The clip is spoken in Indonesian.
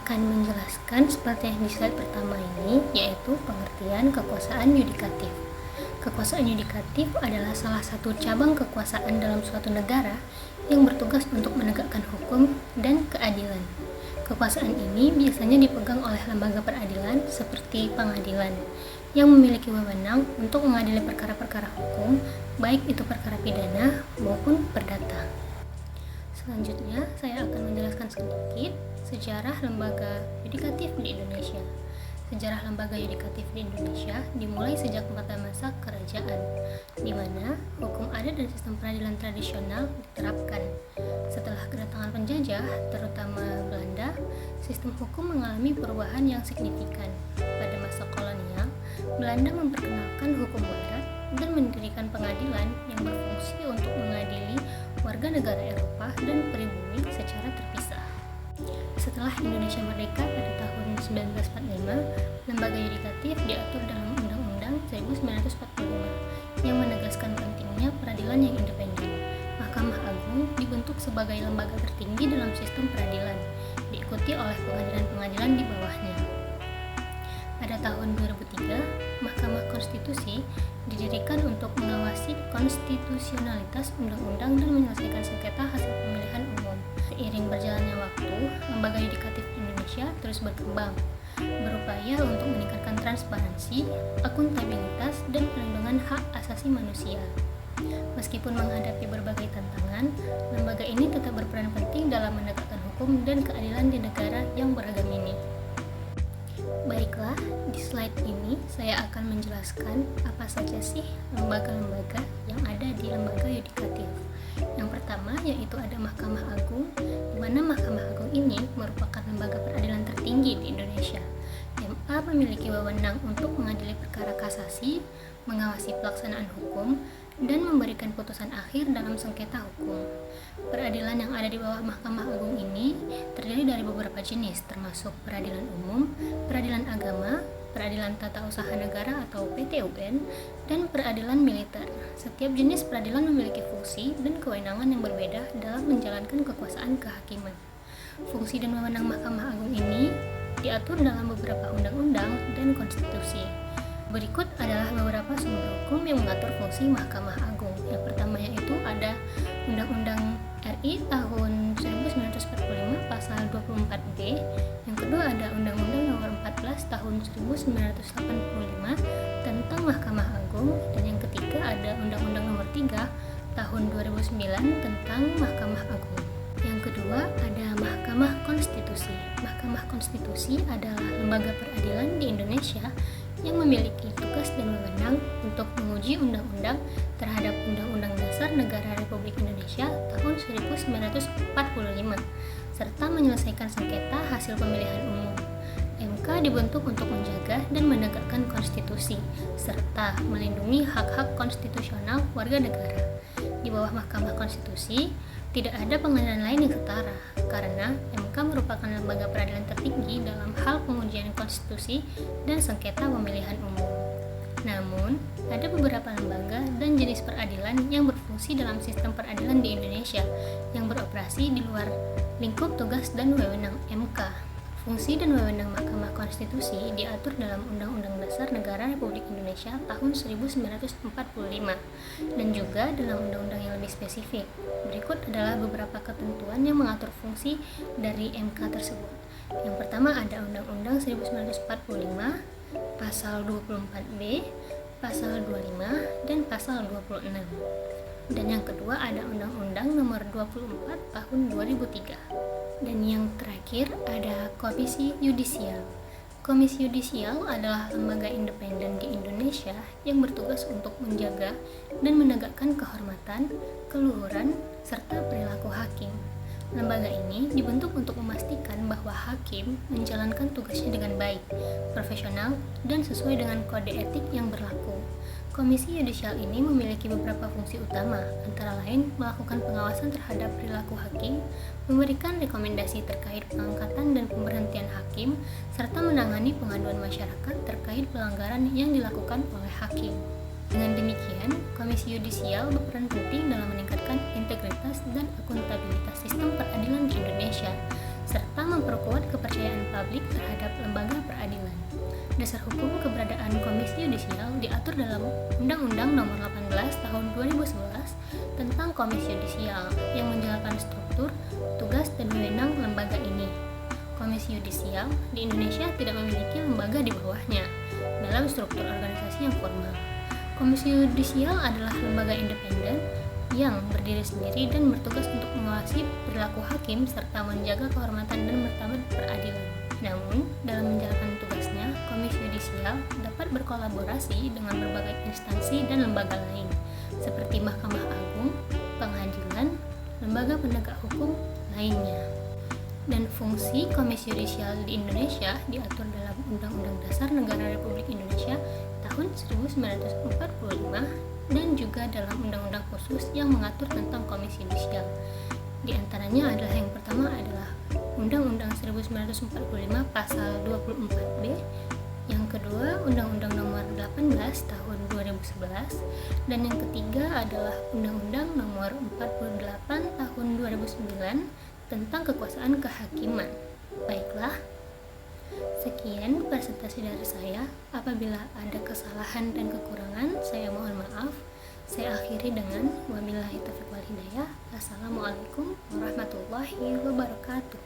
akan menjelaskan seperti yang di slide pertama ini, yaitu pengertian kekuasaan yudikatif. Kekuasaan yudikatif adalah salah satu cabang kekuasaan dalam suatu negara yang bertugas untuk menegakkan hukum dan keadilan. Kekuasaan ini biasanya dipegang oleh lembaga peradilan seperti pengadilan, yang memiliki wewenang untuk mengadili perkara-perkara hukum, baik itu perkara pidana maupun perdata. Selanjutnya, saya akan menjelaskan sedikit sejarah lembaga yudikatif di Indonesia. Sejarah lembaga yudikatif di Indonesia dimulai sejak masa kerajaan, di mana hukum adat dan sistem peradilan tradisional diterapkan. Setelah kedatangan penjajah, terutama Belanda, sistem hukum mengalami perubahan yang signifikan. Pada masa kolonial, Belanda memperkenalkan hukum barat dan mendirikan pengadilan yang berfungsi untuk mengadili warga negara Eropa dan pribumi secara terpisah. Setelah Indonesia merdeka pada tahun 1945, lembaga yudikatif diatur dalam Undang-Undang 1945 yang menegaskan pentingnya peradilan yang independen. Mahkamah Agung dibentuk sebagai lembaga tertinggi dalam sistem peradilan, diikuti oleh pengadilan-pengadilan di bawahnya. Pada tahun 2003, Mahkamah Konstitusi didirikan untuk mengawasi konstitusionalitas undang-undang dan menyelesaikan sengketa hasil pemilihan umum. Seiring berjalannya waktu, lembaga yudikatif Indonesia terus berkembang, berupaya untuk meningkatkan transparansi, akuntabilitas, dan perlindungan hak asasi manusia. Meskipun menghadapi berbagai tantangan, lembaga ini tetap berperan penting dalam menegakkan hukum dan keadilan di negara yang beragam ini. Baiklah, di slide ini saya akan menjelaskan apa saja sih lembaga-lembaga yang ada di lembaga yudikatif. Yang pertama yaitu ada Mahkamah Agung, di mana Mahkamah Agung ini merupakan lembaga peradilan tertinggi di Indonesia. MA memiliki wewenang untuk mengadili perkara kasasi, mengawasi pelaksanaan hukum, dan memberikan putusan akhir dalam sengketa hukum. Peradilan yang ada di bawah Mahkamah Agung ini terdiri dari beberapa jenis, termasuk peradilan umum, peradilan agama, peradilan tata usaha negara atau PT-UN, dan peradilan militer. Setiap jenis peradilan memiliki fungsi dan kewenangan yang berbeda dalam menjalankan kekuasaan kehakiman. Fungsi dan wewenang Mahkamah Agung ini diatur dalam beberapa undang-undang dan konstitusi. Berikut adalah beberapa sumber hukum yang mengatur fungsi Mahkamah Agung. Yang pertama yaitu ada Undang-Undang RI tahun 1945 pasal 24B. Yang kedua ada Undang-Undang nomor 14 tahun 1985 tentang Mahkamah Agung. Dan yang ketiga ada Undang-Undang nomor 3 tahun 2009 tentang Mahkamah Agung. Yang kedua ada Mahkamah Konstitusi. Mahkamah Konstitusi adalah lembaga peradilan di Indonesia yang memiliki tugas dan wewenang untuk menguji undang-undang terhadap Undang-Undang Dasar Negara Republik Indonesia tahun 1945 serta menyelesaikan sengketa hasil pemilihan umum. MK dibentuk untuk menjaga dan menegakkan konstitusi serta melindungi hak-hak konstitusional warga negara. Di bawah Mahkamah Konstitusi tidak ada pengadilan lain yang setara karena MK merupakan lembaga peradilan tertinggi dalam hal pengujian konstitusi dan sengketa pemilihan umum. Namun, ada beberapa lembaga dan jenis peradilan yang berfungsi dalam sistem peradilan di Indonesia yang beroperasi di luar lingkup tugas dan wewenang MK. Fungsi dan wewenang Mahkamah Konstitusi diatur dalam Undang-Undang Dasar Negara Republik Indonesia tahun 1945 dan juga dalam undang-undang yang lebih spesifik. Berikut adalah beberapa ketentuan yang mengatur fungsi dari MK tersebut. Yang pertama ada Undang-Undang 1945, Pasal 24B, Pasal 25, dan Pasal 26. Dan yang kedua ada Undang-Undang Nomor 24 Tahun 2003. Dan yang terakhir ada Komisi Yudisial. Komisi Yudisial adalah lembaga independen di Indonesia yang bertugas untuk menjaga dan menegakkan kehormatan, keluhuran, serta perilaku hakim. Lembaga ini dibentuk untuk memastikan bahwa hakim menjalankan tugasnya dengan baik, profesional, dan sesuai dengan kode etik yang berlaku. Komisi yudisial ini memiliki beberapa fungsi utama, antara lain melakukan pengawasan terhadap perilaku hakim, memberikan rekomendasi terkait pengangkatan dan pemberhentian hakim, serta menangani pengaduan masyarakat terkait pelanggaran yang dilakukan oleh hakim. Dengan demikian, Komisi Yudisial berperan penting dalam meningkatkan integritas dan akuntabilitas sistem peradilan di Indonesia, serta memperkuat kepercayaan publik publik terhadap lembaga peradilan. Dasar hukum keberadaan Komisi Yudisial diatur dalam Undang-Undang Nomor 18 Tahun 2011 tentang Komisi Yudisial yang menjelaskan struktur, tugas, dan wewenang lembaga ini. Komisi Yudisial di Indonesia tidak memiliki lembaga di bawahnya dalam struktur organisasi yang formal. Komisi Yudisial adalah lembaga independen yang berdiri sendiri dan bertugas untuk mengawasi perilaku hakim serta menjaga kehormatan dan martabat peradilan. Namun, dalam menjalankan tugasnya, Komisi Yudisial dapat berkolaborasi dengan berbagai instansi dan lembaga lain, seperti Mahkamah Agung, pengadilan, lembaga penegak hukum lainnya. Dan fungsi Komisi Yudisial di Indonesia diatur dalam Undang-Undang Dasar Negara Republik Indonesia tahun 1945 dan juga dalam undang-undang khusus yang mengatur tentang Komisi Yudisial. Di antaranya adalah yang pertama adalah Undang-Undang 1945 Pasal 24B, yang kedua Undang-Undang Nomor 18 Tahun 2011, dan yang ketiga adalah Undang-Undang Nomor 48 Tahun 2009 tentang kekuasaan kehakiman. Baiklah, sekian presentasi dari saya. Apabila ada kesalahan dan kekurangan, saya mohon maaf. Saya akhiri dengan wabillahi taufiq wal hidayah. Assalamualaikum warahmatullahi wabarakatuh.